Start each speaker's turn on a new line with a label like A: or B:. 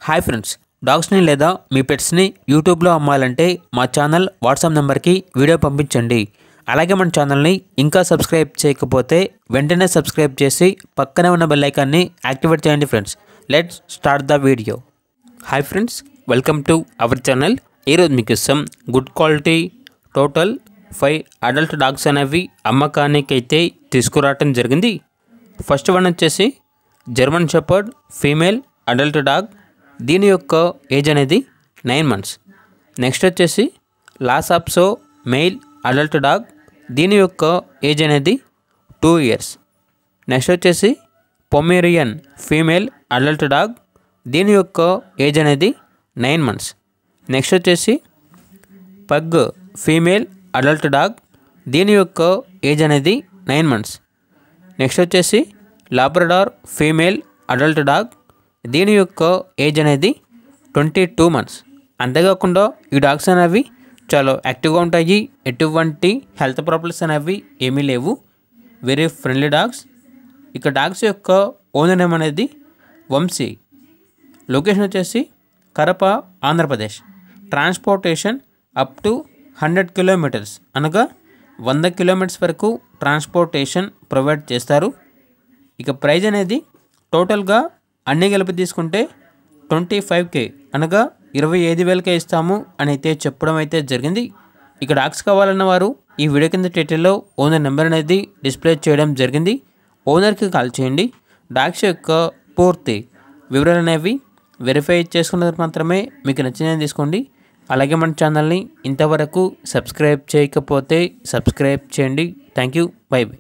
A: Hi friends, డాగ్స్ని లేదా మీ పెట్స్ని యూట్యూబ్లో అమ్మాలంటే మా ఛానల్ వాట్సాప్ నెంబర్కి వీడియో పంపించండి. అలాగే మన ఛానల్ని ఇంకా సబ్స్క్రైబ్ చేయకపోతే వెంటనే సబ్స్క్రైబ్ చేసి పక్కనే ఉన్న బెల్ ఐకాన్ని యాక్టివేట్ చేయండి. Friends, let's start the video. Hi friends, welcome to our channel. ఈరోజు మీకోసం good quality total 5 adult dogs అనేవి అమ్మకానికి అయితే తీసుకురావటం జరిగింది. ఫస్ట్ వన్ వచ్చేసి German shepherd female adult dog. దీని యొక్క ఏజ్ అనేది 9 months. నెక్స్ట్ వచ్చేసి లాసాప్సో మెయిల్ అడల్ట్ డాగ్. దీని యొక్క ఏజ్ అనేది 2 years. నెక్స్ట్ వచ్చేసి పొమేరియన్ ఫీమేల్ అడల్ట్ డాగ్. దీని యొక్క ఏజ్ అనేది 9 months. నెక్స్ట్ వచ్చేసి పగ్ ఫీమేల్ అడల్ట్ డాగ్. దీని యొక్క ఏజ్ అనేది 9 months. నెక్స్ట్ వచ్చేసి లాబ్రడార్ ఫీమేల్ అడల్ట్ డాగ్. దీని యొక్క ఏజ్ అనేది 22 months. అంతేకాకుండా ఈ డాగ్స్ అనేవి చాలా యాక్టివ్గా ఉంటాయి. ఎటువంటి హెల్త్ ప్రాబ్లమ్స్ అనేవి ఏమీ లేవు. Very friendly dogs. ఇక డాగ్స్ యొక్క ఓనర్ నేమ్ అనేది వంశీ. లొకేషన్ వచ్చేసి Kadapa, Andhra Pradesh. Transportation up to 100 kilometers, అనగా 100 kilometers వరకు ట్రాన్స్పోర్టేషన్ ప్రొవైడ్ చేస్తారు. ఇక ప్రైజ్ అనేది టోటల్గా అన్నీ కలిపి తీసుకుంటే 25K, అనగా 25,000కే ఇస్తాము అని అయితే చెప్పడం అయితే జరిగింది. ఇక డాగ్స్ కావాలన్న వారు ఈ వీడియో కింద టైటిల్లో ఓనర్ నెంబర్ అనేది డిస్ప్లే చేయడం జరిగింది. ఓనర్కి కాల్ చేయండి. డాగ్స్ యొక్క పూర్తి వివరాలు అనేవి వెరిఫై చేసుకున్న మాత్రమే మీకు నచ్చినవి తీసుకోండి. అలాగే మన ఛానల్ని ఇంతవరకు సబ్స్క్రైబ్ చేయకపోతే సబ్స్క్రైబ్ చేయండి. Thank you. By by.